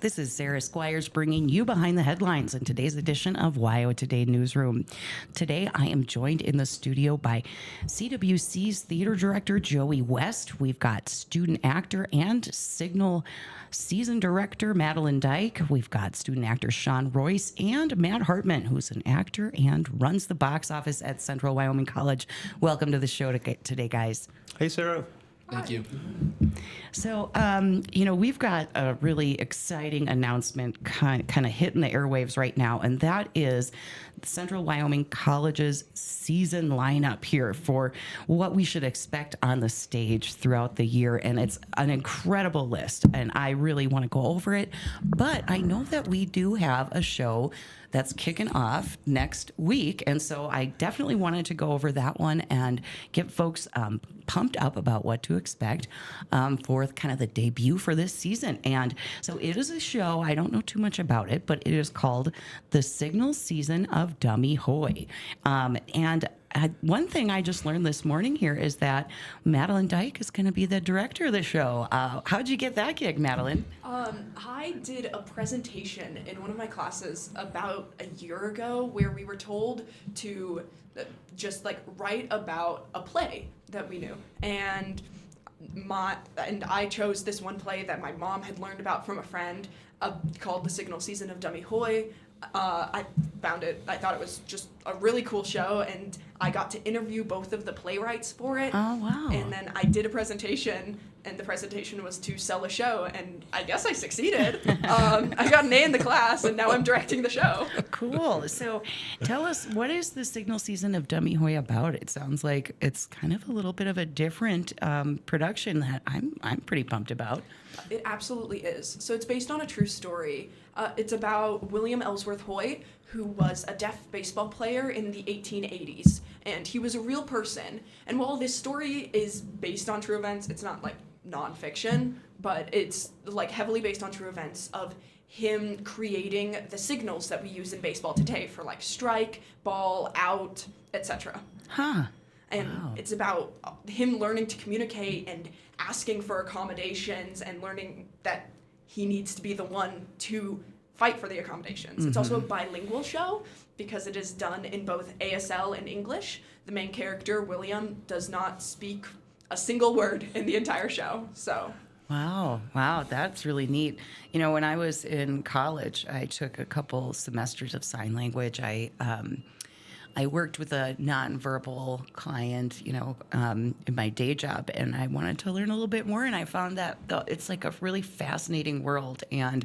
This is Sarah Squires bringing you behind the headlines in today's edition of WyoToday Newsroom. Today, I am joined in the studio by CWC's theater director, Joey West. We've got student actor and Signal season director, Madeline Dike. We've got student actor Shawne Royce and Matt Hartman, who's an actor and runs the box office at Central Wyoming College. Welcome to the show today, guys. Hey, Sarah. Thank you. So, we've got a really exciting announcement kind of hitting the airwaves right now, and that is Central Wyoming College's season lineup here for what we should expect on the stage throughout the year. And it's an incredible list, and I really want to go over it. But I know that we do have a show that's kicking off next week. And so I definitely wanted to go over that one and get folks pumped up about what to expect for kind of the debut for this season. And so it is a show, I don't know too much about it, but it is called The Signal Season of Dummy Hoy. One thing I just learned this morning here is that Madeline Dike is going to be the director of the show. How'd you get that gig, Madeline? I did a presentation in one of my classes about a year ago where we were told to just write about a play that we knew. And I chose this one play that my mom had learned about from a friend called The Signal Season of Dummy Hoy. I thought it was just a really cool show, and I got to interview both of the playwrights for it. Oh, wow. And then I did a presentation, and the presentation was to sell a show, and I guess I succeeded. I got an A in the class, and now I'm directing the show. Cool. So tell us, what is the Signal Season of Dummy Hoy about? It sounds like it's kind of a little bit of a different production that I'm pretty pumped about. It absolutely is. So it's based on a true story. It's about William Ellsworth Hoy, who was a deaf baseball player in the 1880s, and he was a real person. And while this story is based on true events, it's not nonfiction, but it's heavily based on true events of him creating the signals that we use in baseball today for strike, ball, out, etc. Huh. And wow. It's about him learning to communicate and asking for accommodations and learning that he needs to be the one to fight for the accommodations. Mm-hmm. It's also a bilingual show because it is done in both ASL and English. The main character, William, does not speak a single word in the entire show. So. Wow, that's really neat. When I was in college, I took a couple semesters of sign language. I worked with a nonverbal client, in my day job, and I wanted to learn a little bit more, and I found that it's a really fascinating world, and,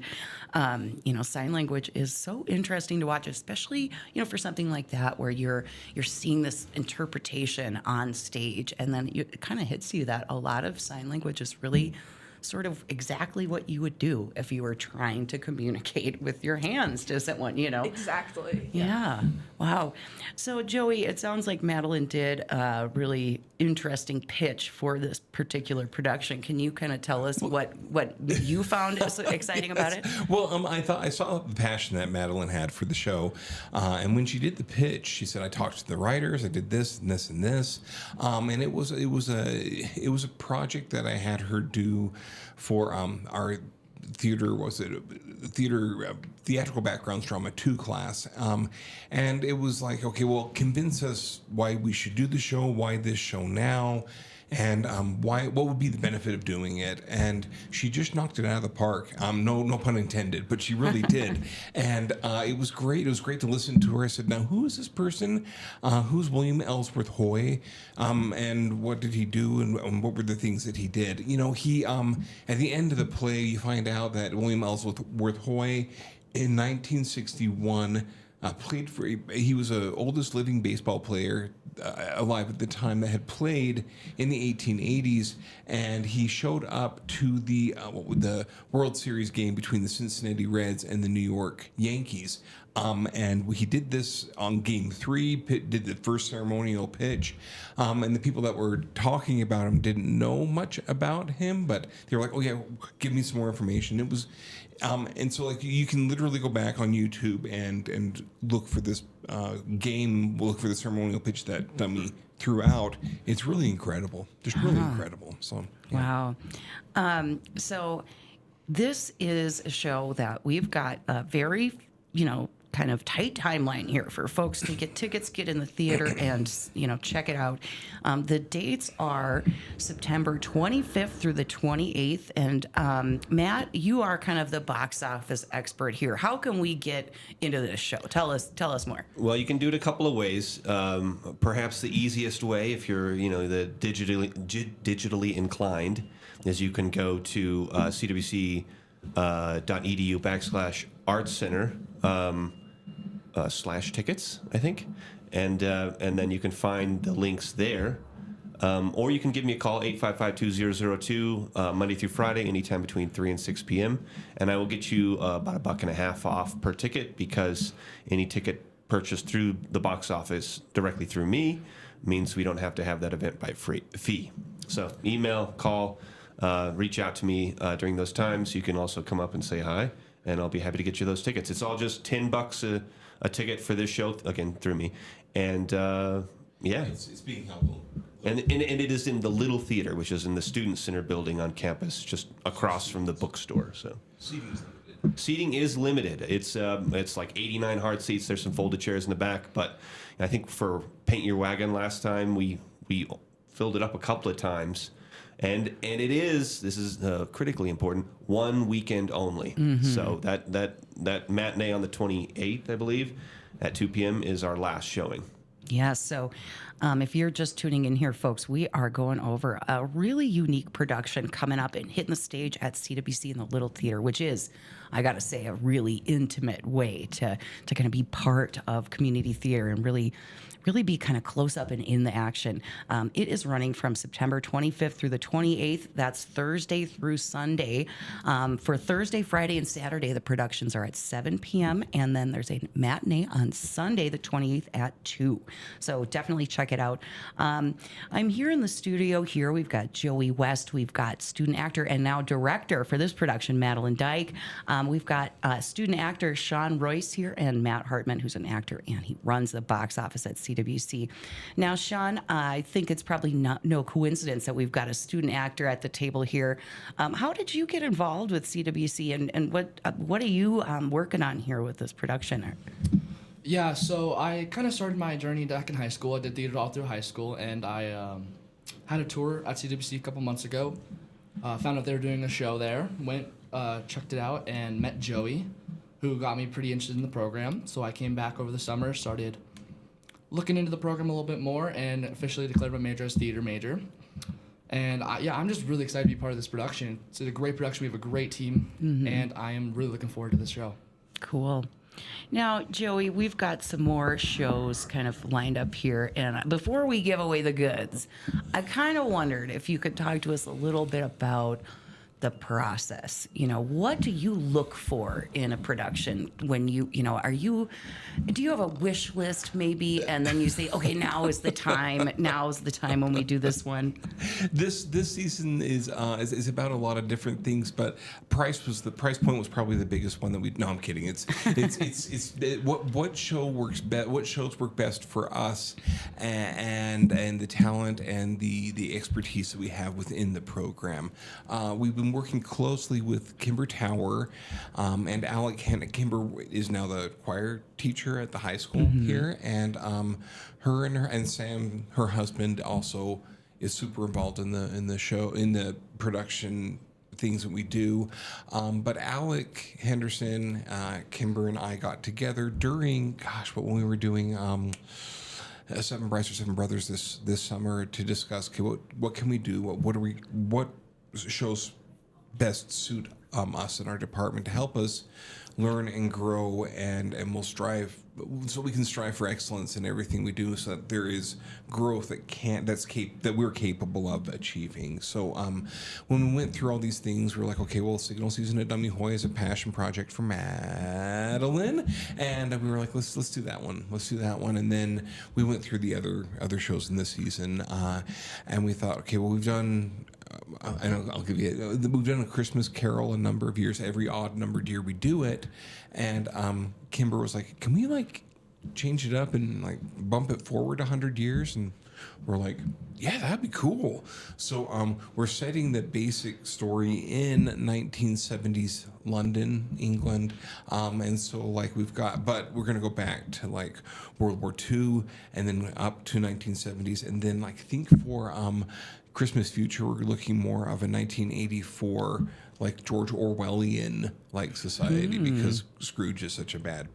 sign language is so interesting to watch, especially, for something like that where you're seeing this interpretation on stage, and then it kind of hits you that a lot of sign language is really sort of exactly what you would do if you were trying to communicate with your hands to someone, Exactly. Yeah. Wow. So, Joey, it sounds like Madeline did a really interesting pitch for this particular production. Can you kind of tell us what you found so exciting about it? Well, I saw the passion that Madeline had for the show, and when she did the pitch, she said, "I talked to the writers. I did this and this and this," and it was a project that I had her do for our theatrical backgrounds drama 2 class, and it was okay, well, convince us why we should do the show, why this show now, and what would be the benefit of doing it. And she just knocked it out of the park. No pun intended, but she really did. And it was great. It was great to listen to her. I said, now, who is this person? Who's William Ellsworth Hoy? And what did he do? And what were the things that he did? He at the end of the play, you find out that William Ellsworth Hoy in 1961 he was the oldest living baseball player alive at the time that had played in the 1880s, and he showed up to the World Series game between the Cincinnati Reds and the New York Yankees. And he did this on Game 3, did the first ceremonial pitch, and the people that were talking about him didn't know much about him, but they were like, "Oh yeah, give me some more information." It was, and so you can literally go back on YouTube and look for this game, look for the ceremonial pitch that Dummy threw out. It's really incredible, just really incredible. So yeah. Wow, so. this is a show that we've got a very, kind of tight timeline here for folks to get tickets, get in the theater, and check it out. The dates are September 25th through the 28th. And Matt, you are kind of the box office expert here. How can we get into this show? Tell us more. Well, you can do it a couple of ways. Perhaps the easiest way, if you're the digitally inclined, is you can go to cwc.edu/arts center. /tickets, I think, and then you can find the links there, or you can give me a call 855-2002 Monday through Friday, anytime between 3 and 6 p.m. and I will get you about $1.50 off per ticket, because any ticket purchased through the box office directly through me means we don't have to have that event by fee. So email, call, reach out to me during those times. You can also come up and say hi, and I'll be happy to get you those tickets. It's all just $10 a ticket for this show, again, through me. And It's being helpful. And it is in the Little Theater, which is in the Student Center building on campus, just across from the bookstore. So seating is limited. It's like 89 hard seats. There's some folded chairs in the back, but I think for Paint Your Wagon last time, we filled it up a couple of times. And this is critically important, one weekend only. Mm-hmm. So that matinee on the 28th, I believe, at 2 p.m. is our last showing. Yeah, so if you're just tuning in here, folks, we are going over a really unique production coming up and hitting the stage at CWC in the Little Theater, which is, I got to say, a really intimate way to kind of be part of community theater and really be kind of close up and in the action. It is running from September 25th through the 28th. That's Thursday through Sunday. For Thursday, Friday, and Saturday, the productions are at 7 p.m. And then there's a matinee on Sunday, the 28th at 2. So definitely check it out. I'm here in the studio here. We've got Joey West. We've got student actor and now director for this production, Madeline Dike. We've got student actor Shawne Royce here and Matt Hartman, who's an actor, and he runs the box office at CWC. Now, Shawne, I think it's probably no coincidence that we've got a student actor at the table here. How did you get involved with CWC, and what are you working on here with this production? Yeah, so I kind of started my journey back in high school. I did theater all through high school, and I had a tour at CWC a couple months ago. Found out they were doing a show there, went, checked it out, and met Joey, who got me pretty interested in the program. So I came back over the summer, started looking into the program a little bit more, and officially declared my major as theater major. And I'm just really excited to be part of this production. It's a great production. We have a great team, and I am really looking forward to this show. Cool. Now, Joey, we've got some more shows kind of lined up here. And before we give away the goods, I kind of wondered if you could talk to us a little bit about the process. What do you look for in a production when do you have a wish list maybe, and then you say, okay, now's the time when we do this one? This season is about a lot of different things, but price point was probably the biggest one that no, I'm kidding. It's what shows work best for us, and the talent and the expertise that we have within the program. We've been working closely with Kimber Tower, and Alec Kimber is now the choir teacher at the high school here, and her and Sam, her husband, also is super involved in the show, in the production things that we do. But Alec Henderson, Kimber, and I got together during when we were doing Seven Brides or Seven Brothers this summer to discuss, okay, what can we do? What shows best suit us in our department to help us learn and grow, and we'll strive, so we can strive for excellence in everything we do, so that there is growth that we're capable of achieving. So when we went through all these things, we were like, okay, well, Signal Season at Dummy Hoy is a passion project for Madeline, and we were like, let's do that one. And then we went through the other shows in this season, and we thought, okay, well, we've done. I'll give you. We've done A Christmas Carol a number of years. Every odd numbered year we do it, and Kimber was like, "Can we change it up and bump it forward 100 years?" And we're like, yeah, that'd be cool. So we're setting the basic story in 1970s London, England. And so like but we're going to go back to like World War II and then up to 1970s. And then like think for Christmas Future, we're looking more of a 1984 like George Orwellian like society because Scrooge is such a bad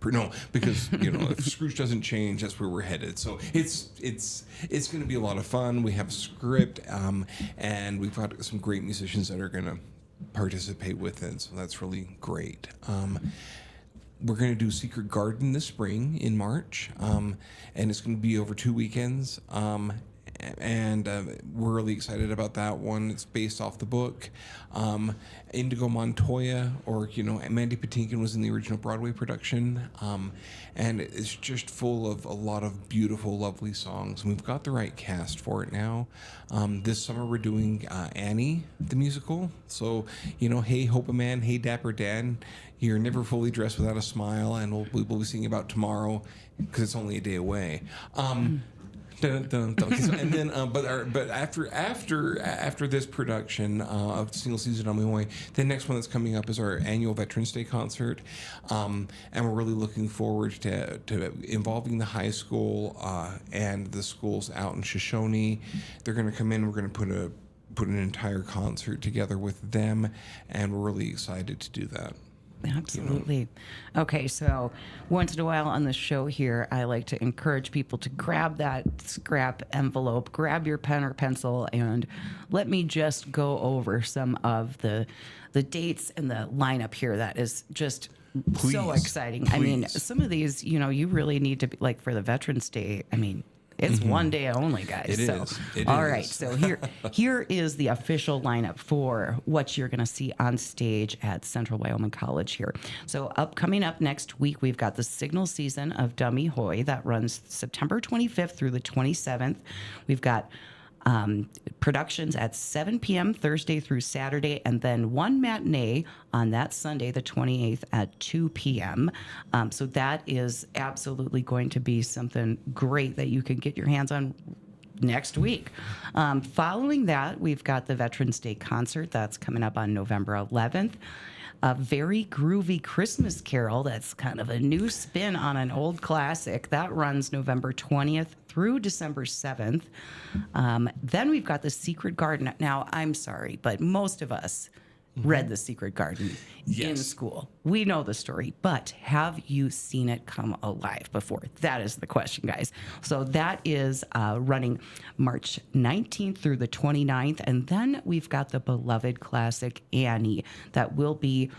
because if Scrooge doesn't change, that's where we're headed. So it's going to be a lot of fun. We have a script and we've got some great musicians that are going to participate with it, so that's really great. We're going to do Secret Garden this spring in March, and it's going to be over 2 weekends. And we're really excited about that one. It's based off the book. Indigo Montoya, or Mandy Patinkin was in the original Broadway production, and it's just full of a lot of beautiful, lovely songs. And we've got the right cast for it now. This summer we're doing Annie the musical. So Hey Hope a Man, Hey Dapper Dan. You're never fully dressed without a smile, and we'll be singing about tomorrow because it's only a day away. Dun, dun, dun. Okay, so, and then, but after this production of Single Season on My Way, the next one that's coming up is our annual Veterans Day concert, and we're really looking forward to involving the high school and the schools out in Shoshone. They're going to come in. We're going to put an entire concert together with them, and we're really excited to do that. Absolutely. Okay, so once in a while on the show here, I like to encourage people to grab that scrap envelope, grab your pen or pencil, and let me just go over some of the dates and the lineup here. That is just so exciting. Please. I mean, some of these, you really need to be, like for the Veterans Day, I mean, it's one day only, guys. It is. All right. So here is the official lineup for what you're going to see on stage at Central Wyoming College here. So coming up next week, we've got the Signal Season of Dummy Hoy that runs September 25th through the 27th. We've got productions at 7 p.m. Thursday through Saturday, and then one matinee on that Sunday, the 28th at 2 p.m. So that is absolutely going to be something great that you can get your hands on next week. Following that, we've got the Veterans Day concert that's coming up on November 11th. A very groovy Christmas carol that's kind of a new spin on an old classic. That runs November 20th through December 7th. Then we've got The Secret Garden. Now, I'm sorry, but most of us read The Secret Garden in school. We know the story, but have you seen it come alive before? That is the question, guys. So that is running March 19th through the 29th. And then we've got the beloved classic Annie that will be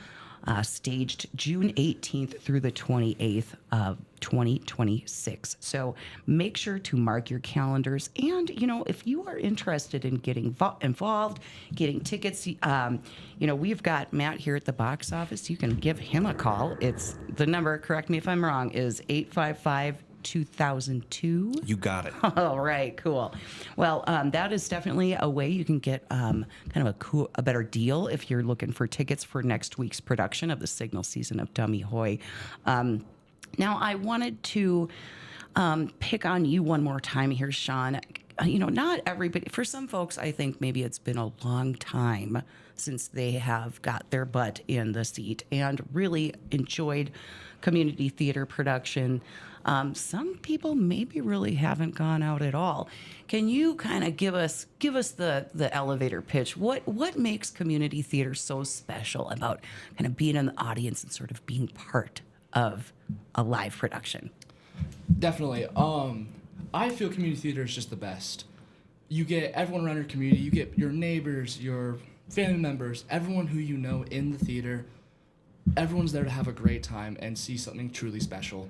staged June 18th through the 28th of 2026. So make sure to mark your calendars. And, if you are interested in getting involved, getting tickets, we've got Matt here at the box office. You can give him a call. It's the number, correct me if I'm wrong, is 855-2002. You got it. All right, cool. Well, that is definitely a way you can get kind of a better deal if you're looking for tickets for next week's production of the Signal Season of Dummy Hoy. Now, I wanted to pick on you one more time here, Shawne. Not everybody, for some folks, I think maybe it's been a long time since they have got their butt in the seat and really enjoyed community theater production. Some people maybe really haven't gone out at all. Can you kind of give us the elevator pitch? What makes community theater so special about kind of being in the audience and sort of being part of a live production? Definitely. I feel community theater is just the best. You get everyone around your community. You get your neighbors, your family members, everyone who you know in the theater. Everyone's there to have a great time and see something truly special.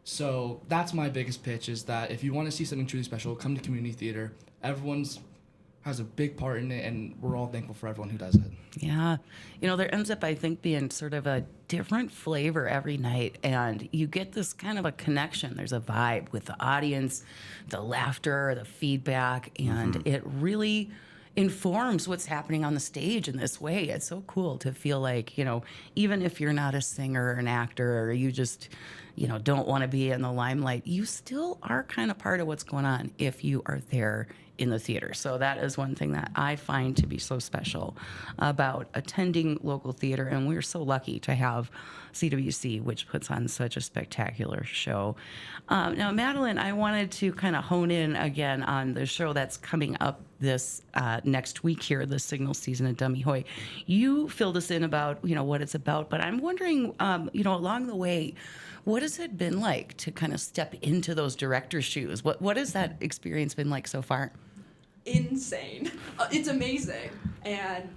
So that's my biggest pitch, is that if you want to see something truly special, come to community theater. Everyone's has a big part in it, and we're all thankful for everyone who does it. Yeah. There ends up, I think, being sort of a different flavor every night, and you get this kind of a connection. There's a vibe with the audience, the laughter, the feedback, and it really informs what's happening on the stage in this way. It's so cool to feel like, even if you're not a singer or an actor, or you just, don't want to be in the limelight, you still are kind of part of what's going on if you are there in the theater. So that is one thing that I find to be so special about attending local theater. And we're so lucky to have CWC, which puts on such a spectacular show. Now, Madeline, I wanted to kind of hone in again on the show that's coming up this next week here, the Signal season at Dummy Hoy. You filled us in about, what it's about, but I'm wondering, along the way, what has it been like to kind of step into those director's shoes? What has that experience been like so far? Insane. It's amazing. And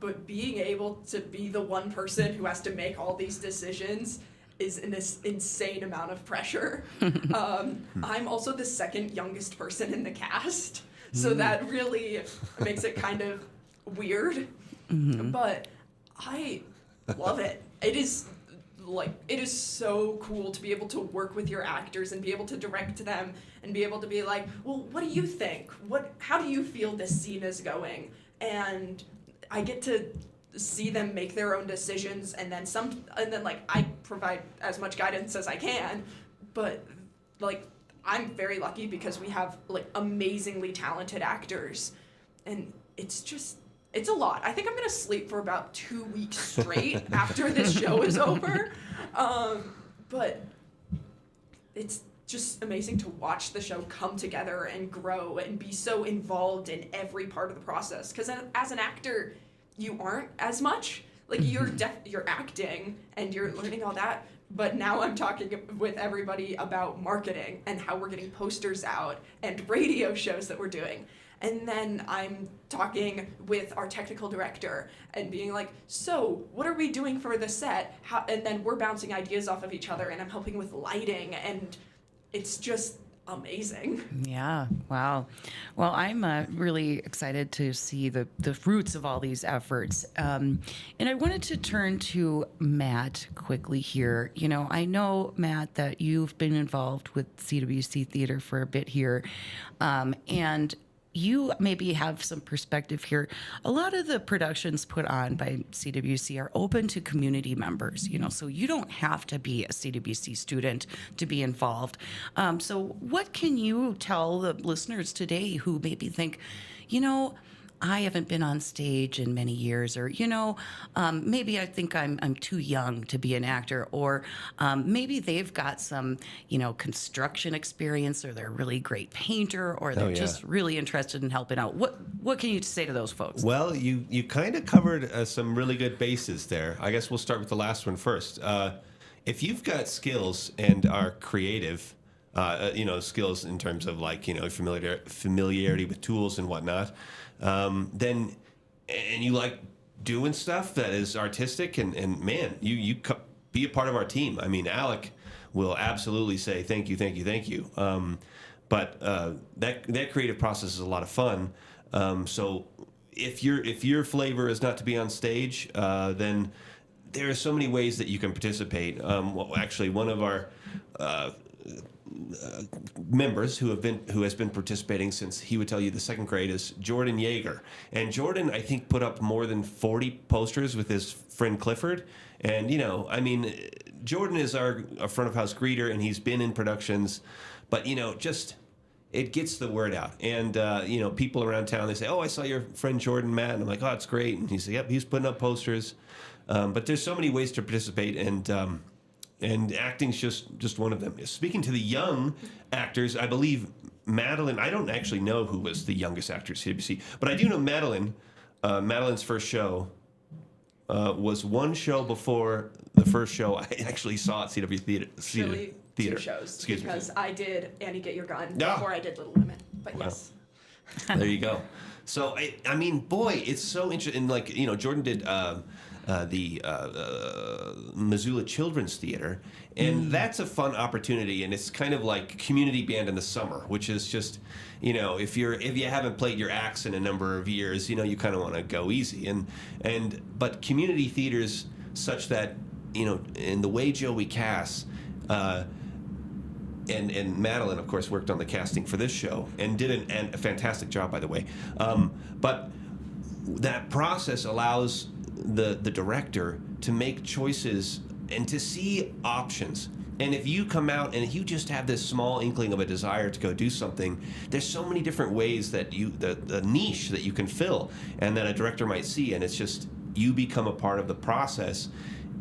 but being able to be the one person who has to make all these decisions is an insane amount of pressure. I'm also the second youngest person in the cast, so that really makes it kind of weird. But I love it. It is so cool to be able to work with your actors and be able to direct them and be able to be like, well, what do you think? How do you feel this scene is going? And I get to see them make their own decisions, and then I provide as much guidance as I can. But I'm very lucky because we have amazingly talented actors, and it's a lot. I think I'm gonna sleep for about 2 weeks straight after this show is over. But it's just amazing to watch the show come together and grow and be so involved in every part of the process. Because as an actor, you aren't as much. You're acting and you're learning all that. But now I'm talking with everybody about marketing and how we're getting posters out and radio shows that we're doing. And then I'm talking with our technical director and being like, so what are we doing for the set? And then we're bouncing ideas off of each other, and I'm helping with lighting, and it's just amazing. Yeah. Wow. Well, I'm really excited to see the fruits of all these efforts. And I wanted to turn to Matt quickly here. I know, Matt, that you've been involved with CWC Theater for a bit here. And you maybe have some perspective here. A lot of the productions put on by CWC are open to community members, so you don't have to be a CWC student to be involved. So what can you tell the listeners today who maybe think, I haven't been on stage in many years, or, maybe I think I'm too young to be an actor, or maybe they've got some, construction experience, or they're a really great painter, or they're just really interested in helping out. What can you say to those folks? Well, you kind of covered some really good bases there. I guess we'll start with the last one first. If you've got skills and are creative, skills in terms of familiarity with tools and whatnot, then and you like doing stuff that is artistic, and man, you be a part of our team. I mean, Alec will absolutely say thank you. But that creative process is a lot of fun. So if your flavor is not to be on stage, then there are so many ways that you can participate. Actually, one of our members who has been participating since, he would tell you, the second grade, is Jordan Yeager. And Jordan, I think, put up more than 40 posters with his friend Clifford. And Jordan is our front of house greeter, and he's been in productions, but it gets the word out. And people around town, they say, "Oh, I saw your friend Jordan, Matt," and I'm like, "Oh, it's great." And he said, "Yep, he's putting up posters." But there's so many ways to participate, and acting's just one of them. Speaking to the young actors, I believe Madeline, I don't actually know who was the youngest actor at CWC, but I do know Madeline. Madeline's first show was one show before the first show I actually saw at CW Theater. Actually, Theater. 2 shows. Excuse because me. I did Annie Get Your Gun Yeah. before I did Little Women. But Wow. yes. There you go. So I mean, boy, it's so interesting. Jordan did the Missoula Children's Theater, and that's a fun opportunity. And it's kind of like community band in the summer, which is just, if you haven't played your axe in a number of years, you kind of want to go easy. But community theaters, such that in the way Joey casts, and Madeline, of course, worked on the casting for this show and did a fantastic job, by the way. But that process allows the director to make choices and to see options. And if you come out and you just have this small inkling of a desire to go do something, there's so many different ways that the niche that you can fill and that a director might see, and it's just you become a part of the process.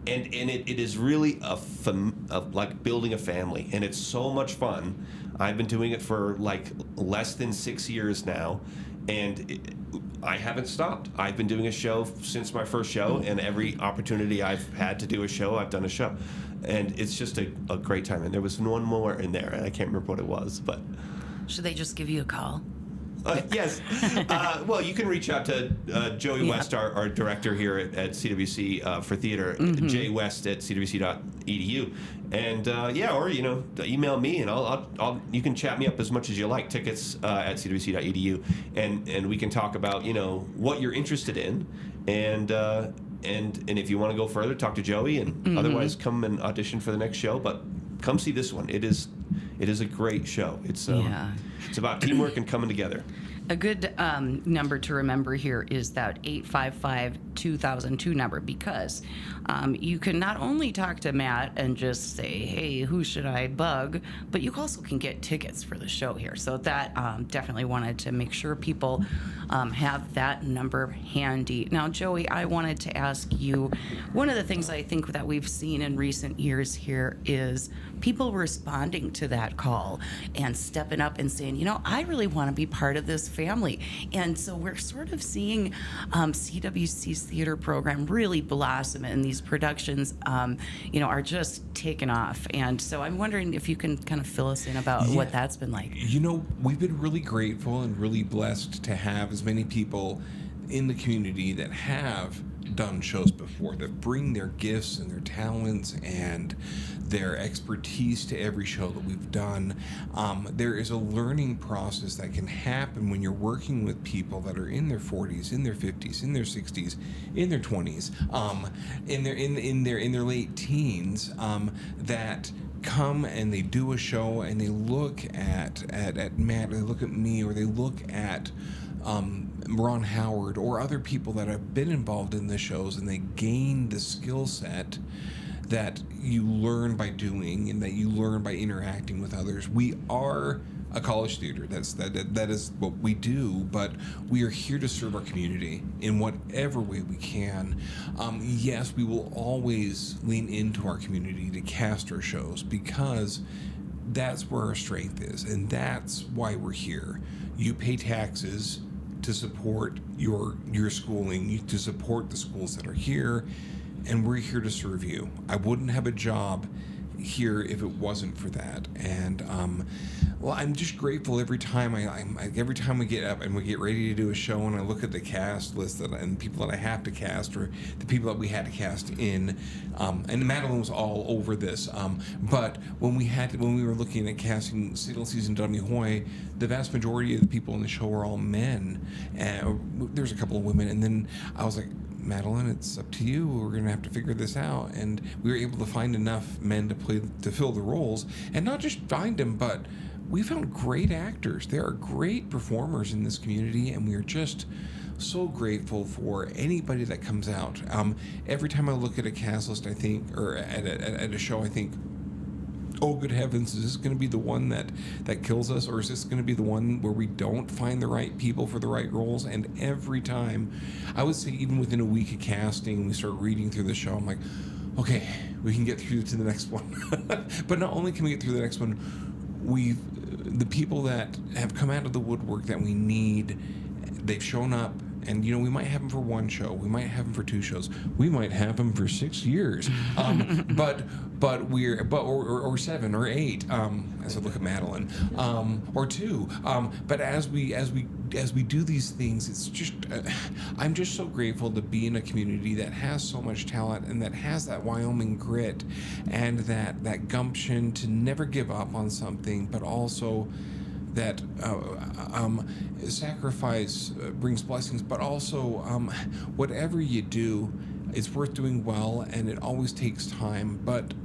And it is really like building a family, and it's so much fun. I've been doing it for like less than 6 years now, and I haven't stopped. I've been doing a show since my first show, and every opportunity I've had to do a show, I've done a show. And it's just a great time. And there was one more in there, and I can't remember what it was, but... Should they just give you a call? Yes. Well, you can reach out to Joey West, our director here at CWC for theater, jwest@cwc.edu. And or email me, and I'll you can chat me up as much as you like. Tickets at cwc.edu, and we can talk about what you're interested in, and if you want to go further, talk to Joey, and otherwise come and audition for the next show. But come see this one. It is a great show. It's about teamwork and coming together. A good number to remember here is that 855-2002 number, because you can not only talk to Matt and just say, hey, who should I bug, but you also can get tickets for the show here. So that definitely wanted to make sure people have that number handy. Now, Joey, I wanted to ask you, one of the things I think that we've seen in recent years here is people responding to that call and stepping up and saying, I really want to be part of this family. And so we're sort of seeing CWC's theater program really blossom, and these productions, are just taking off. And so I'm wondering if you can kind of fill us in about what that's been like. We've been really grateful and really blessed to have as many people in the community that have done shows before, that bring their gifts and their talents and their expertise to every show that we've done. There is a learning process that can happen when you're working with people that are in their 40s, in their 50s, in their 60s, in their 20s, in their late teens, that come and they do a show and they look at Matt, or they look at me, or they look at Ron Howard or other people that have been involved in the shows, and they gain the skill set that you learn by doing and that you learn by interacting with others. We are a college theater. That is what we do, but we are here to serve our community in whatever way we can. Yes, we will always lean into our community to cast our shows, because that's where our strength is, and that's why we're here. You pay taxes to support your schooling, to support the schools that are here, and we're here to serve you. I wouldn't have a job here if it wasn't for that. And I'm just grateful every time every time we get up and we get ready to do a show, and I look at the cast list and people that I have to cast, or the people that we had to cast in, and Madeline was all over this. But when we were looking at casting Signal Season Dummy Hoy, the vast majority of the people in the show were all men. There's a couple of women, and then I was like, Madeline, it's up to you. We're going to have to figure this out. And we were able to find enough men to fill the roles, and not just find them, but we found great actors. There are great performers in this community, and we are just so grateful for anybody that comes out. Every time I look at a cast list, I think, or at a show, I think, oh, good heavens, is this going to be the one that kills us, or is this going to be the one where we don't find the right people for the right roles? And every time, I would say even within a week of casting, we start reading through the show, I'm like, okay, we can get through to the next one. But not only can we get through the next one, the people that have come out of the woodwork that we need, they've shown up. And we might have them for one show, we might have them for two shows, we might have them for 6 years, or 7 or 8. As I look at Madeline, or 2. But as we do these things, it's just I'm just so grateful to be in a community that has so much talent, and that has that Wyoming grit, and that gumption to never give up on something, but also that sacrifice brings blessings, but also whatever you do, it's worth doing well, and it always takes time. But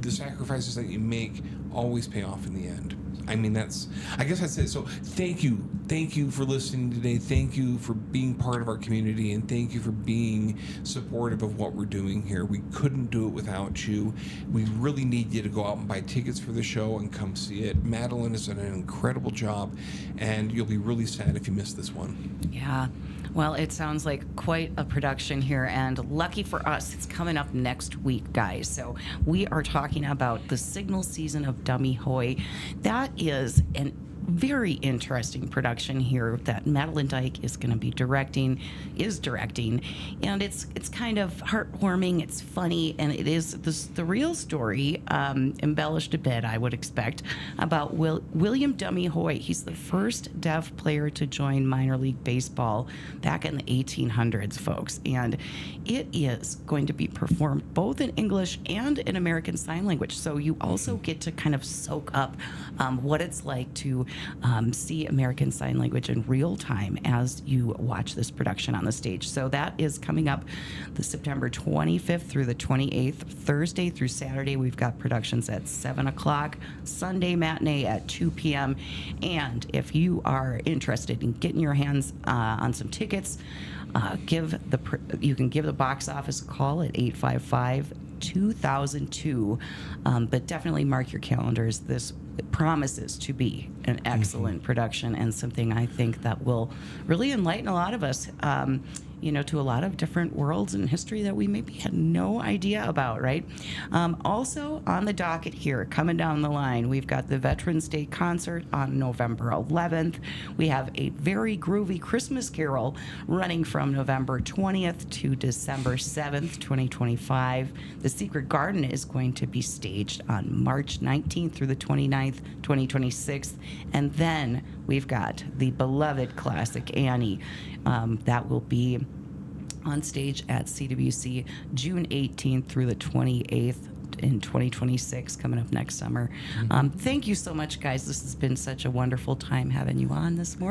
the sacrifices that you make always pay off in the end. I mean, I guess that's it. So thank you for listening today. Thank you for being part of our community, and thank you for being supportive of what we're doing here. We couldn't do it without you. We really need you to go out and buy tickets for the show and come see it. Madeline has done an incredible job, and you'll be really sad if you miss this one. Yeah. Well, it sounds like quite a production here, and lucky for us, it's coming up next week, guys. So we are talking about the Signal season of Dummy Hoy. That is an very interesting production here that Madeline Dike is going to be directing, and it's kind of heartwarming. It's funny, and it is the real story, embellished a bit, I would expect, about William Dummy Hoy. He's the first deaf player to join minor league baseball back in the 1800s, folks, and it is going to be performed both in English and in American Sign Language. So you also get to kind of soak up what it's like to see American Sign Language in real time as you watch this production on the stage. So that is coming up the September 25th through the 28th, Thursday through Saturday. We've got productions at 7 o'clock, Sunday matinee at 2 p.m. And if you are interested in getting your hands on some tickets, you can give the box office a call at 855-2002, but definitely mark your calendars. This promises to be an excellent production, and something I think that will really enlighten a lot of us, to a lot of different worlds in history that we maybe had no idea about, right? Also on the docket here, coming down the line, we've got the Veterans Day concert on November 11th. We have a very groovy Christmas carol running from November 20th to December 7th, 2025. The Secret Garden is going to be staged on March 19th through the 29th, 2026. And then we've got the beloved classic Annie that will be on stage at CWC June 18th through the 28th in 2026, coming up next summer. Thank you so much, guys. This has been such a wonderful time having you on this morning.